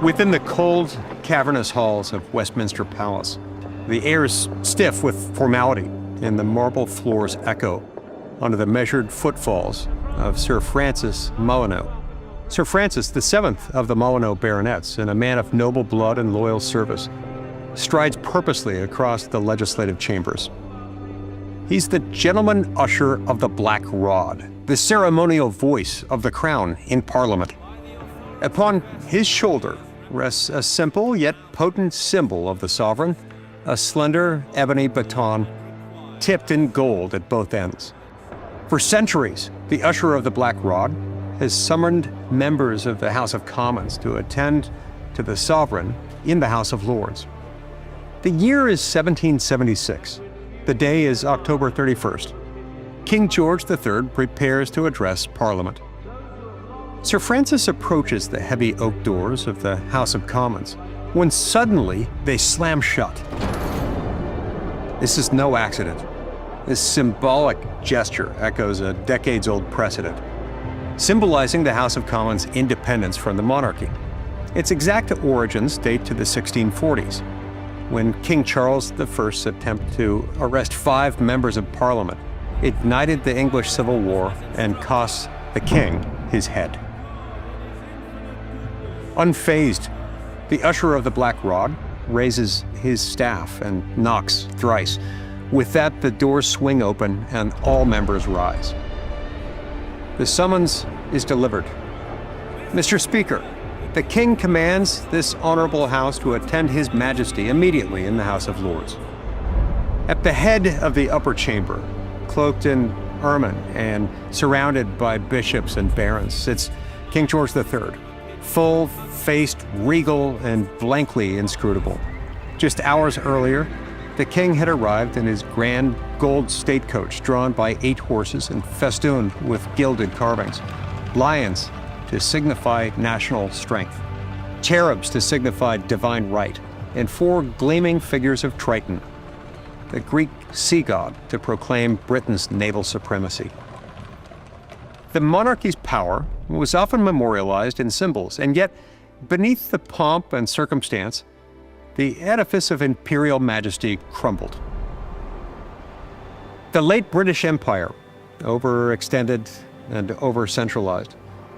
Within the cold, cavernous halls of Westminster Palace, the air is stiff with formality, and the marble floors echo under the measured footfalls of Sir Francis Molyneux. Sir Francis, the seventh of the Molyneux baronets, and a man of noble blood and loyal service, strides purposely across the legislative chambers. He's the gentleman usher of the black rod, the ceremonial voice of the crown in Parliament. Upon his shoulder rests a simple yet potent symbol of the sovereign, a slender ebony baton tipped in gold at both ends. For centuries, the usher of the black rod has summoned members of the House of Commons to attend to the sovereign in the House of Lords. The year is 1776. The day is October 31st. King George III prepares to address Parliament. Sir Francis approaches the heavy oak doors of the House of Commons when suddenly they slam shut. This is no accident. This symbolic gesture echoes a decades-old precedent, symbolizing the House of Commons' independence from the monarchy. Its exact origins date to the 1640s, when King Charles I's attempt to arrest 5 members of Parliament ignited the English Civil War and cost the king his head. Unfazed, the usher of the black rod raises his staff and knocks thrice. With that, the doors swing open and all members rise. The summons is delivered. Mr. Speaker, the King commands this honorable House to attend His Majesty immediately in the House of Lords. At the head of the upper chamber, cloaked in ermine and surrounded by bishops and barons, sits King George III, full-faced, regal, and blankly inscrutable. Just hours earlier, the king had arrived in his grand gold state coach drawn by 8 horses and festooned with gilded carvings, lions to signify national strength, cherubs to signify divine right, and 4 gleaming figures of Triton, the Greek sea god, to proclaim Britain's naval supremacy. The monarchy's power was often memorialized in symbols, and yet, beneath the pomp and circumstance, the edifice of imperial majesty crumbled. The late British Empire, overextended and over-centralized,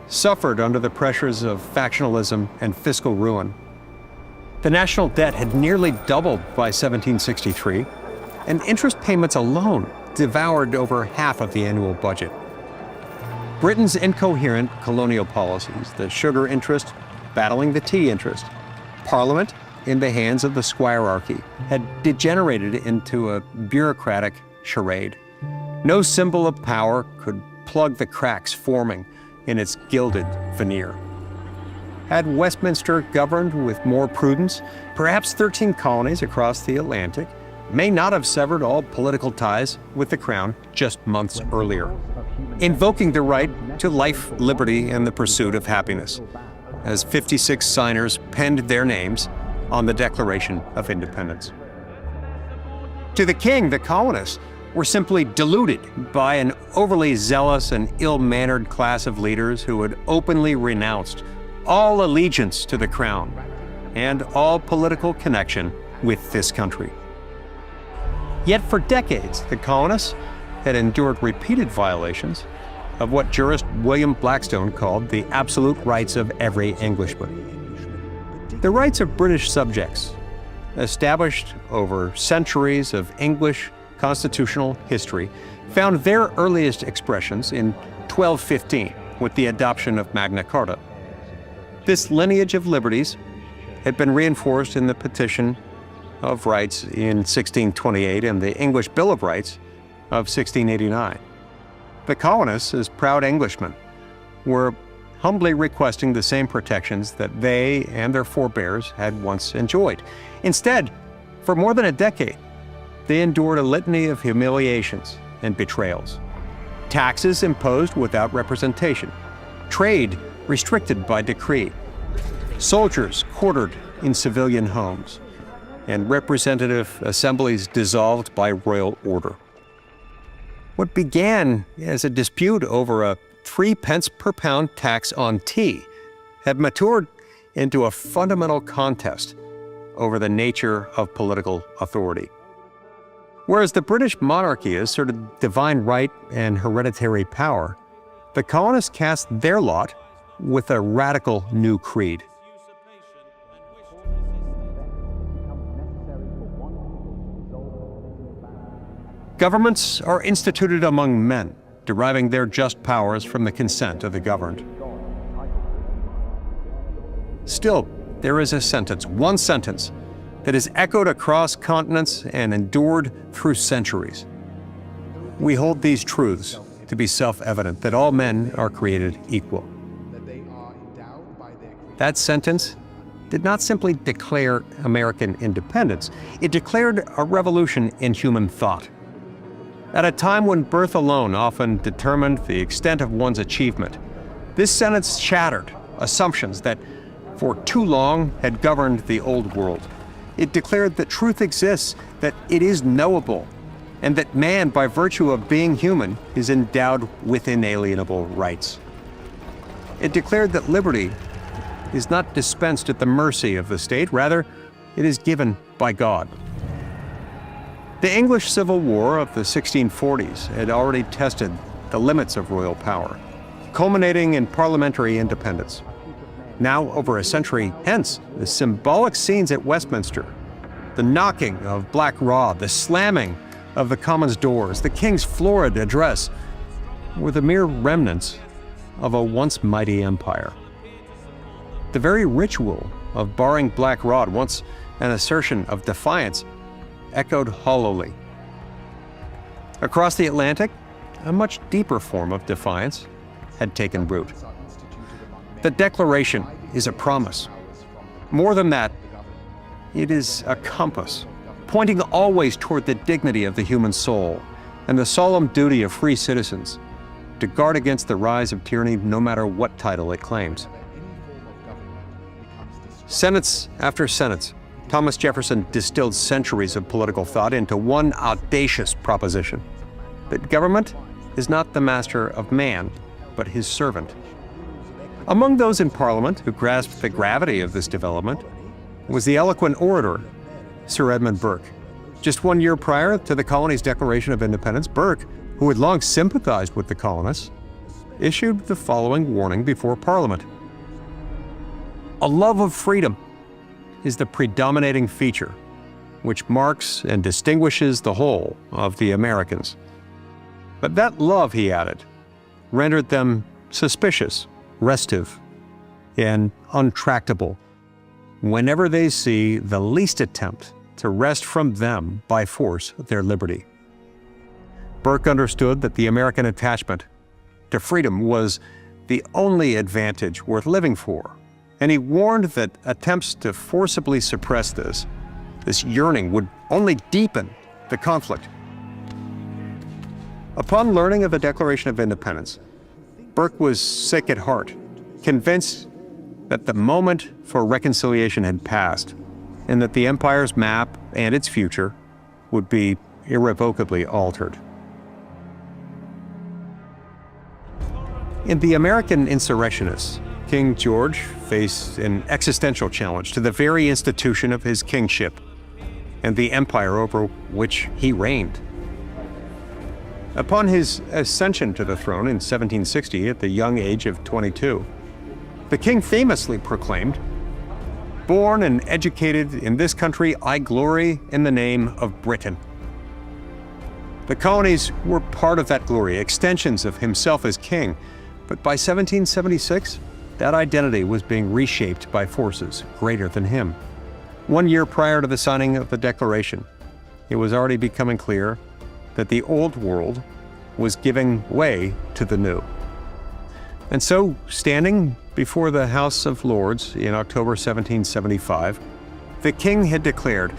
suffered under the pressures of factionalism and fiscal ruin. The national debt had nearly doubled by 1763, and interest payments alone devoured over half of the annual budget. Britain's incoherent colonial policies, the sugar interest battling the tea interest, Parliament in the hands of the squirearchy, had degenerated into a bureaucratic charade. No symbol of power could plug the cracks forming in its gilded veneer. Had Westminster governed with more prudence, perhaps 13 colonies across the Atlantic may not have severed all political ties with the crown just months earlier, invoking the right to life, liberty, and the pursuit of happiness, as 56 signers penned their names on the Declaration of Independence. To the king, the colonists were simply deluded by an overly zealous and ill-mannered class of leaders who had openly renounced all allegiance to the crown and all political connection with this country. Yet for decades, the colonists had endured repeated violations of what jurist William Blackstone called the absolute rights of every Englishman. The rights of British subjects, established over centuries of English constitutional history, found their earliest expressions in 1215 with the adoption of Magna Carta. This lineage of liberties had been reinforced in the Petition of Rights in 1628 and the English Bill of Rights of 1689. The colonists, as proud Englishmen, were humbly requesting the same protections that they and their forebears had once enjoyed. Instead, for more than a decade, they endured a litany of humiliations and betrayals. Taxes imposed without representation, trade restricted by decree, soldiers quartered in civilian homes, and representative assemblies dissolved by royal order. What began as a dispute over a 3 pence per pound tax on tea had matured into a fundamental contest over the nature of political authority. Whereas the British monarchy asserted divine right and hereditary power, the colonists cast their lot with a radical new creed. Governments are instituted among men, deriving their just powers from the consent of the governed. Still, there is a sentence, one sentence, that is echoed across continents and endured through centuries. We hold these truths to be self-evident, that all men are created equal. That sentence did not simply declare American independence, it declared a revolution in human thought. At a time when birth alone often determined the extent of one's achievement, this sentence shattered assumptions that for too long had governed the old world. It declared that truth exists, that it is knowable, and that man, by virtue of being human, is endowed with inalienable rights. It declared that liberty is not dispensed at the mercy of the state, rather, it is given by God. The English Civil War of the 1640s had already tested the limits of royal power, culminating in parliamentary independence. Now, over a century hence, the symbolic scenes at Westminster, the knocking of Black Rod, the slamming of the Commons' doors, the King's florid address, were the mere remnants of a once mighty empire. The very ritual of barring Black Rod, once an assertion of defiance, echoed hollowly. Across the Atlantic, a much deeper form of defiance had taken root. The Declaration is a promise. More than that, it is a compass, pointing always toward the dignity of the human soul and the solemn duty of free citizens to guard against the rise of tyranny, no matter what title it claims. Senates after senates, Thomas Jefferson distilled centuries of political thought into one audacious proposition: that government is not the master of man, but his servant. Among those in Parliament who grasped the gravity of this development was the eloquent orator, Sir Edmund Burke. Just 1 year prior to the colony's Declaration of Independence, Burke, who had long sympathized with the colonists, issued the following warning before Parliament: "A love of freedom is the predominating feature which marks and distinguishes the whole of the Americans. But that love," he added, "rendered them suspicious, restive, and untractable whenever they see the least attempt to wrest from them by force their liberty." Burke understood that the American attachment to freedom was the only advantage worth living for, and he warned that attempts to forcibly suppress this yearning would only deepen the conflict. Upon learning of the Declaration of Independence, Burke was sick at heart, convinced that the moment for reconciliation had passed, and that the empire's map and its future would be irrevocably altered. In the American insurrectionists, King George faced an existential challenge to the very institution of his kingship and the empire over which he reigned. Upon his ascension to the throne in 1760 at the young age of 22, the king famously proclaimed, "Born and educated in this country, I glory in the name of Britain." The colonies were part of that glory, extensions of himself as king, but by 1776, that identity was being reshaped by forces greater than him. 1 year prior to the signing of the Declaration, it was already becoming clear that the old world was giving way to the new. And so, standing before the House of Lords in October 1775, the king had declared,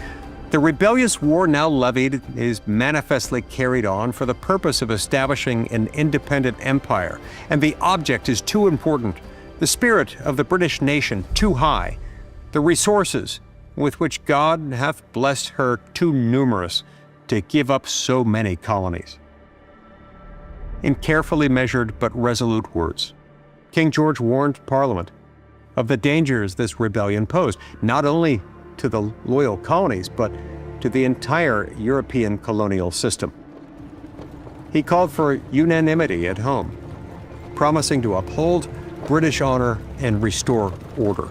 "The rebellious war now levied is manifestly carried on for the purpose of establishing an independent empire, and the object is too important, the spirit of the British nation too high, the resources with which God hath blessed her too numerous to give up so many colonies." In carefully measured but resolute words, King George warned Parliament of the dangers this rebellion posed, not only to the loyal colonies, but to the entire European colonial system. He called for unanimity at home, promising to uphold British honor and restore order.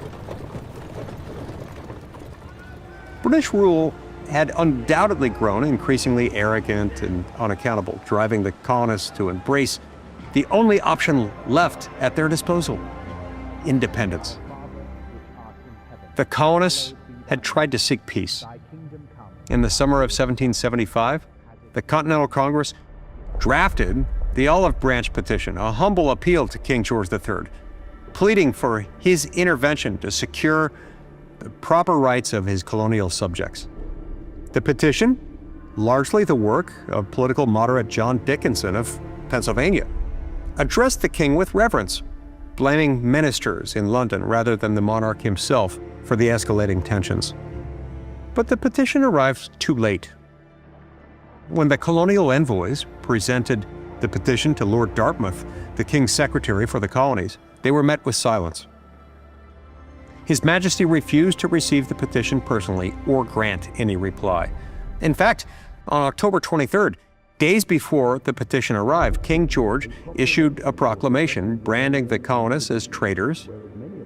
British rule had undoubtedly grown increasingly arrogant and unaccountable, driving the colonists to embrace the only option left at their disposal: independence. The colonists had tried to seek peace. In the summer of 1775, the Continental Congress drafted the Olive Branch Petition, a humble appeal to King George III, pleading for his intervention to secure the proper rights of his colonial subjects. The petition, largely the work of political moderate John Dickinson of Pennsylvania, addressed the king with reverence, blaming ministers in London rather than the monarch himself for the escalating tensions. But the petition arrived too late. When the colonial envoys presented the petition to Lord Dartmouth, the king's secretary for the colonies, they were met with silence. His Majesty refused to receive the petition personally or grant any reply. In fact, on October 23rd, days before the petition arrived, King George issued a proclamation branding the colonists as traitors,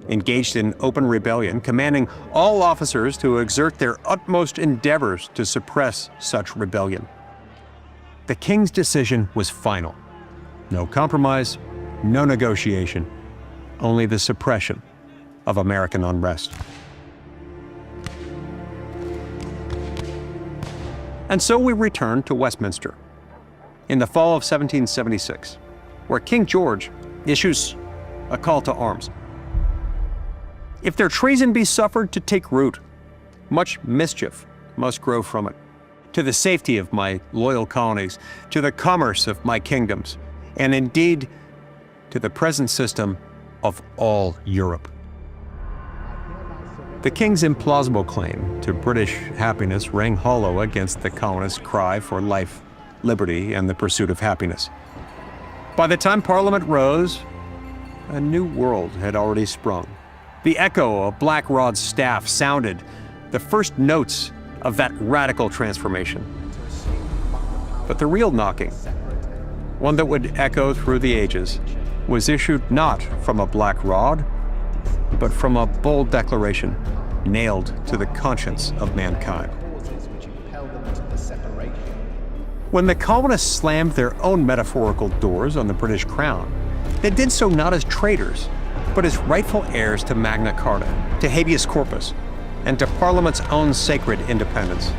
engaged in open rebellion, commanding all officers to exert their utmost endeavors to suppress such rebellion. The king's decision was final. No compromise, no negotiation, only the suppression of American unrest. And so we return to Westminster in the fall of 1776, where King George issues a call to arms. If their treason be suffered to take root, much mischief must grow from it, to the safety of my loyal colonies, to the commerce of my kingdoms, and indeed to the present system of all Europe. The king's implausible claim to British happiness rang hollow against the colonists' cry for life, liberty, and the pursuit of happiness. By the time Parliament rose, a new world had already sprung. The echo of Black Rod's staff sounded the first notes of that radical transformation. But the real knocking, one that would echo through the ages, was issued not from a black rod, but from a bold declaration nailed to the conscience of mankind. When the colonists slammed their own metaphorical doors on the British crown, they did so not as traitors, but as rightful heirs to Magna Carta, to habeas corpus, and to Parliament's own sacred independence.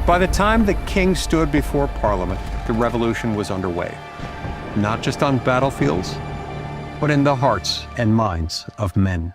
By the time the king stood before Parliament, the revolution was underway, not just on battlefields, but in the hearts and minds of men.